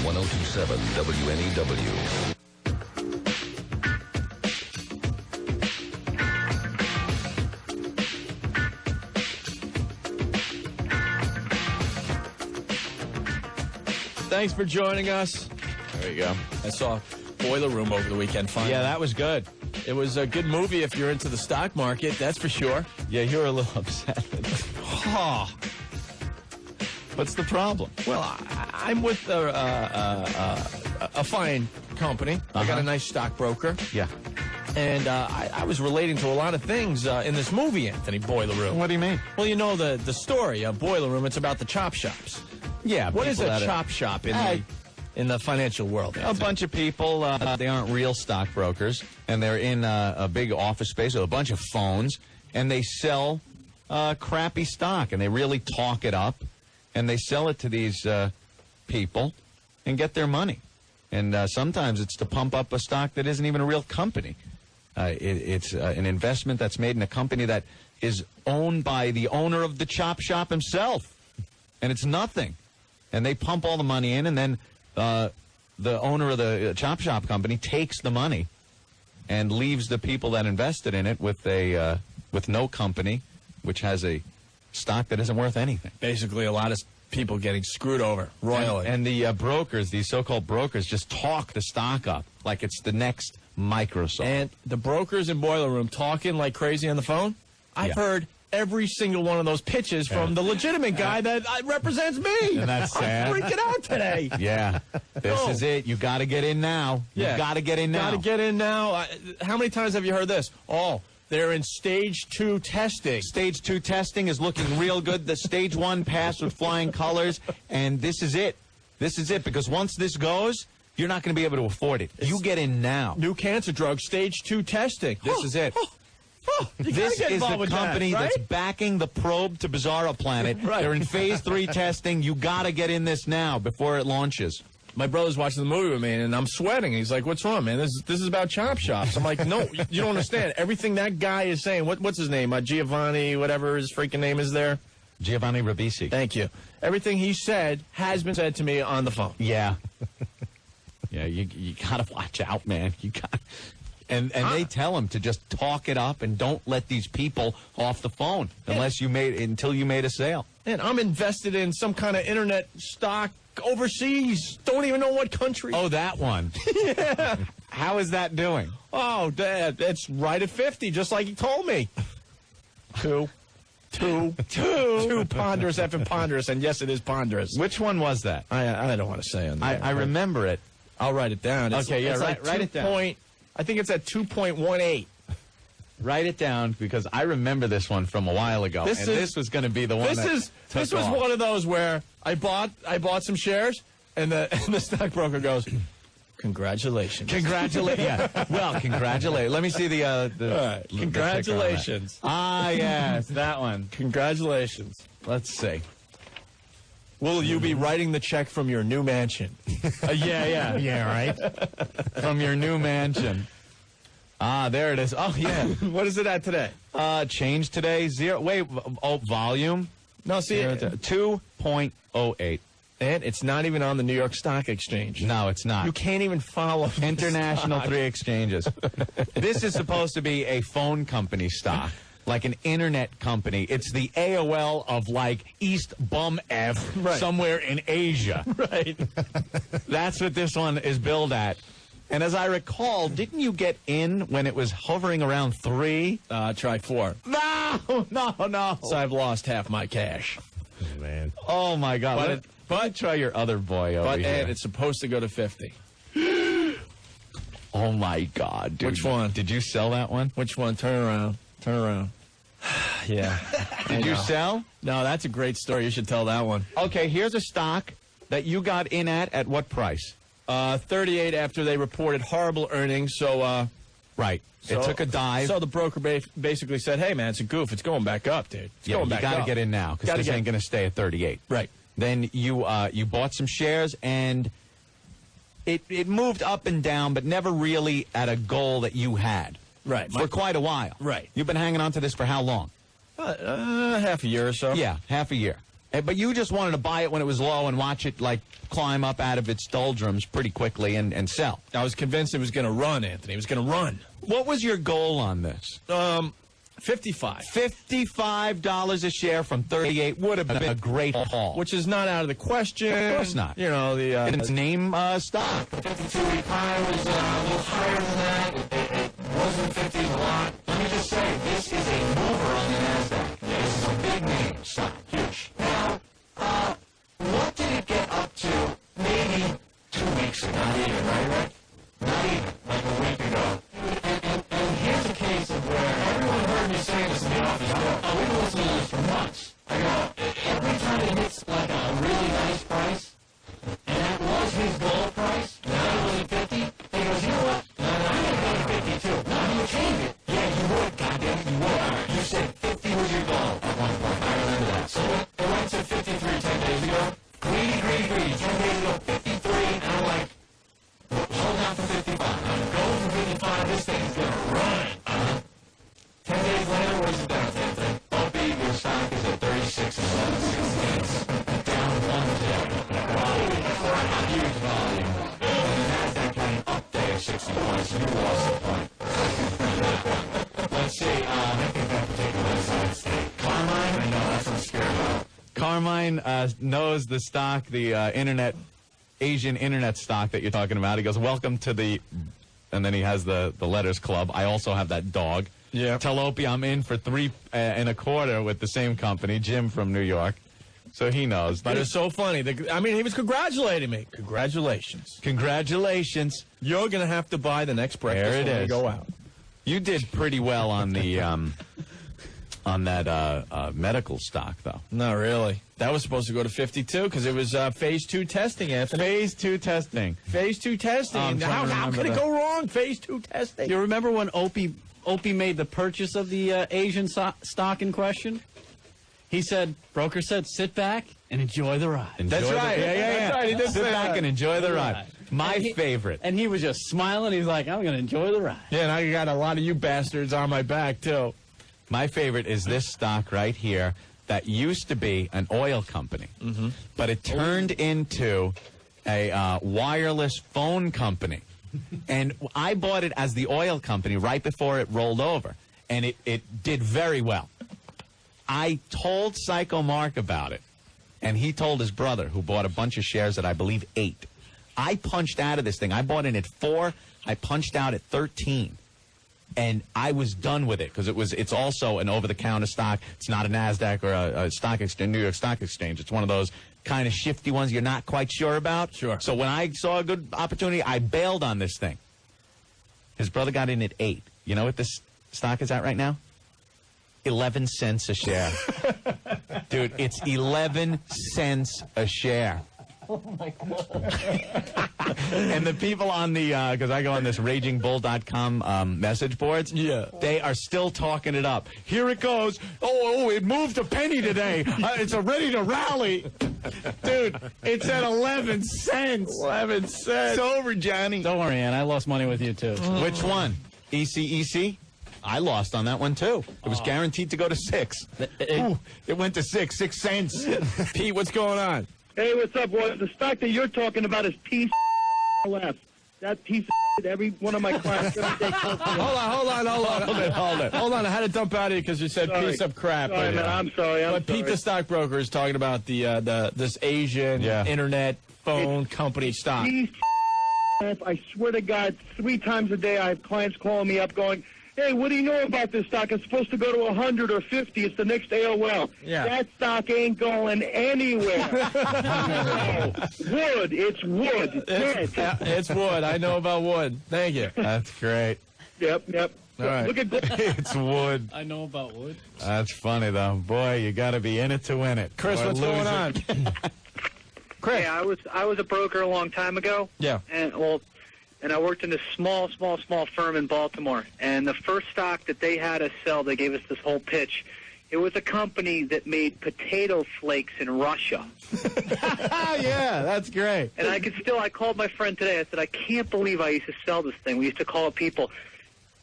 1027 WNEW. Thanks for joining us. There you go. I saw Boiler Room over the weekend. Finally. Yeah, that was good. It was a good movie if you're into the stock market, that's for sure. Yeah, you're a little upset. Oh. What's the problem? Well, I'm with a fine company. I got a nice stockbroker. Yeah. And I was relating to a lot of things in this movie, Anthony, Boiler Room. What do you mean? Well, you know the story of Boiler Room. It's about the chop shops. Yeah. What is a chop shop in the financial world, Anthony? A bunch of people, they aren't real stockbrokers, and they're in a big office space with a bunch of phones, and they sell crappy stock, and they really talk it up, and they sell it to these people and get their money. And sometimes it's to pump up a stock that isn't even a real company. It's an investment that's made in a company that is owned by the owner of the chop shop himself, and it's nothing. And they pump all the money in, and then the owner of the chop shop company takes the money and leaves the people that invested in it with no company, which has a stock that isn't worth anything. Basically, a lot of people getting screwed over royally. And the brokers, these so-called brokers, just talk the stock up like it's the next Microsoft. And the brokers in Boiler Room talking like crazy on the phone. I've heard every single one of those pitches from the legitimate guy that represents me. And that's sad. I'm freaking out today. Yeah. This is it. You got to get in now. Yeah. You got to get in now. Got to get in now. How many times have you heard this? Oh, they're in stage 2 testing. Stage 2 testing is looking real good. The stage 1 passed with flying colors, and this is it. This is it, because once this goes, you're not going to be able to afford it. You get in now. New cancer drug, stage 2 testing. This is it. This is the company right? that's backing the probe to Bizarro Planet. Right. They're in phase 3 testing. You got to get in this now before it launches. My brother's watching the movie with me, and I'm sweating. He's like, "What's wrong, man? This is about chop shops." I'm like, "No, you don't understand. Everything that guy is saying. What's his name? Giovanni, whatever his freaking name is there. Giovanni Ribisi. Thank you. Everything he said has been said to me on the phone. Yeah. Yeah, you got to watch out, man. You got. And they tell him to just talk it up and don't let these people off the phone until you made a sale. And I'm invested in some kind of internet stock overseas. Don't even know what country. Oh, that one. Yeah. How is that doing? Oh, Dad, it's right at 50, just like he told me. Two ponderous effing ponderous, and yes, it is ponderous. Which one was that? I don't want to say on there. I remember it. I'll write it down. Okay, yeah, write it down. I think it's at 2.18. Write it down, because I remember this one from a while ago. This was going to be the one This was one of those where I bought some shares, and the stockbroker goes, "Congratulations." Congratulations. Yeah. Well, congratulations. Let me see the right. Congratulations. Yes, that one. Congratulations. Let's see. Will you be writing the check from your new mansion? Yeah. Yeah, right? From your new mansion. Ah, there it is. Oh, yeah. What is it at today? Change today. Volume. No, see, 2.08. And it's not even on the New York Stock Exchange. No, it's not. You can't even follow International 3 exchanges. This is supposed to be a phone company stock. Like an internet company. It's the AOL of, like, East Bum F somewhere in Asia. Right. That's what this one is billed at. And as I recall, didn't you get in when it was hovering around 3? Try 4. No. So I've lost half my cash. Oh, man. Oh, my God. But try your other boy over here. And it's supposed to go to 50. Oh, my God, dude. Which one? Did you sell that one? Which one? Turn around. Yeah. Did you sell? No, that's a great story. You should tell that one. Okay, here's a stock that you got in at what price? 38 after they reported horrible earnings. So, right. It took a dive. So the broker basically said, "Hey, man, it's a goof. It's going back up, dude. It's going back up. You got to get in now, because this ain't going to stay at 38. Right. Then you bought some shares, and it moved up and down, but never really at a goal that you had. Right. For quite a while. Right. You've been hanging on to this for how long? Half a year or so. Yeah, half a year. But you just wanted to buy it when it was low and watch it, like, climb up out of its doldrums pretty quickly and sell. I was convinced it was going to run, Anthony. It was going to run. What was your goal on this? 55. $55 a share from 38 would have been a great haul. Which is not out of the question. Of course not. You know, its name stock. 52-week high was a little higher than that. It wasn't 50 a lot. Let me just say, this is a mover on the NASDAQ. This is a big name stock. Huge. Now, what did it get up to maybe 2 weeks ago? Not even, right, Rick? Not even, like a week ago. And here's a case of where everyone heard me say this in the office. I go, we've been listening to this for months. I go, every time it hits like a really nice price, and that was his goal price, now it was at 50, he goes, you know what? No, I'm going to go to 52. No, you change it. Yeah, you would, goddamn it, you would. You said 50 was your goal at one point. I remember that. So it went to 53 10 days ago. Greedy. 10 days ago, 53, and I'm like, hold on for 55. I'm going for 55. This thing's going to run. 10 days later, where's it down, Anthony? Opie, your stock is at 36 and 11 cents. Down 1 today. Huge volume. And the NASDAQ had an up day of 60 points. You lost a point. Let's see. I think that particular side state. Carmine? I know, that's what I'm scared about. Carmine knows the stock, the Asian internet stock that you're talking about. He goes, welcome to the, and then he has the letters club. I also have that dog. Yeah. Tell Opie I'm in for 3 1/4 with the same company, Jim from New York. So he knows. But it's so funny. He was congratulating me. Congratulations. Congratulations. You're going to have to buy the next breakfast There it when we is. go out. You did pretty well on the on that medical stock, though. Not really. That was supposed to go to 52 because it was phase 2 testing, Anthony. Phase 2 testing. Phase 2 testing. I'm trying to How remember could it that. go wrong? Phase 2 testing. You remember when Opie made the purchase of the Asian stock in question? He said, broker said, sit back and enjoy the ride. Enjoy That's right. Yeah. That's right. He did Sit say back that. and enjoy the ride. My And he- favorite. And he was just smiling. He's like, I'm going to enjoy the ride. Yeah, and I got a lot of you bastards on my back, too. My favorite is this stock right here that used to be an oil company, but it turned into a wireless phone company. And I bought it as the oil company right before it rolled over, and it did very well. I told Psycho Mark about it, and he told his brother, who bought a bunch of shares at, I believe, 8. I punched out of this thing. I bought in at 4. I punched out at 13. And I was done with it because it's also an over-the-counter stock. It's not a NASDAQ or a stock exchange, New York Stock Exchange. It's one of those kind of shifty ones you're not quite sure about. Sure. So when I saw a good opportunity, I bailed on this thing. His brother got in at 8. You know what this stock is at right now? 11 cents a share. Dude, it's 11 cents a share. Oh, my God. And the people on the, because I go on this RagingBull.com message boards. Yeah. They are still talking it up. Here it goes. Oh, it moved a penny today. It's ready to rally. Dude, it's at 11 cents. 11 cents. It's over, Johnny. Don't worry, Ann. I lost money with you, too. Which one? ECEC? I lost on that one, too. It was guaranteed to go to 6. Ooh, it went to 6 cents. Pete, what's going on? Hey, what's up, boys? The stock that you're talking about is PLF. That piece of every one of my clients. Hold on. Hold on. I had to dump out of you because you said Sorry. piece of crap. Sorry, man. I'm sorry. But Pete, the stockbroker, is talking about this Asian internet phone company stock. I swear to God, 3 times a day I have clients calling me up going, hey, what do you know about this stock? It's supposed to go to 100 or 50. It's the next AOL. Yeah. That stock ain't going anywhere. No. Wood. It's wood. It's dead. It's wood. I know about wood. Thank you. That's great. Yep. All right. Look at It's wood. I know about wood. That's funny, though. Boy, you got to be in it to win it. Chris, Or what's lose going it. on? Chris. Yeah, I was a broker a long time ago. Yeah. And I worked in a small firm in Baltimore. And the first stock that they had us sell, they gave us this whole pitch. It was a company that made potato flakes in Russia. Yeah, that's great. And I called my friend today. I said, I can't believe I used to sell this thing. We used to call it people.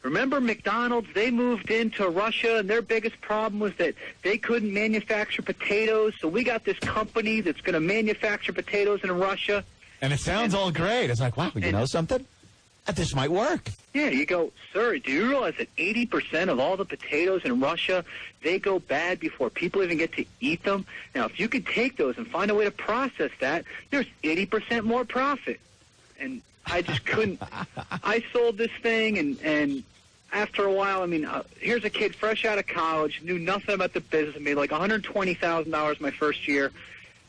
Remember McDonald's? They moved into Russia, and their biggest problem was that they couldn't manufacture potatoes. So we got this company that's going to manufacture potatoes in Russia. And it sounds all great. It's like, wow, you know something? This might work. Yeah, you go, sir, do you realize that 80% of all the potatoes in Russia, they go bad before people even get to eat them? Now, if you could take those and find a way to process that, there's 80% more profit. And I just couldn't. I sold this thing, and after a while, I mean, here's a kid fresh out of college, knew nothing about the business. I made like $120,000 my first year.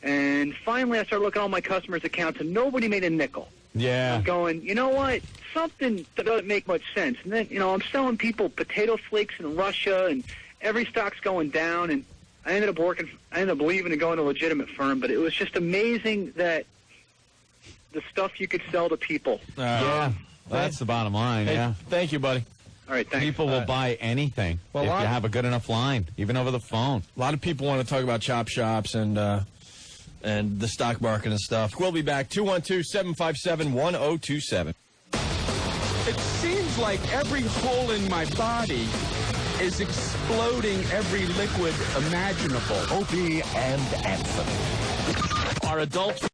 And finally, I started looking at all my customers' accounts, and nobody made a nickel. Yeah. I'm going, you know what? Something that doesn't make much sense. And then, I'm selling people potato flakes in Russia, and every stock's going down. And I ended up leaving and going to a legitimate firm. But it was just amazing that the stuff you could sell to people. Yeah. That's the bottom line, Hey, yeah. thank you, buddy. All right, thanks. People will buy anything Well, if a lot- you have a good enough line, even over the phone. A lot of people want to talk about chop shops and the stock market and stuff. We'll be back. 212-757-1027. It seems like every hole in my body is exploding every liquid imaginable. Opie and Anthony. Our adults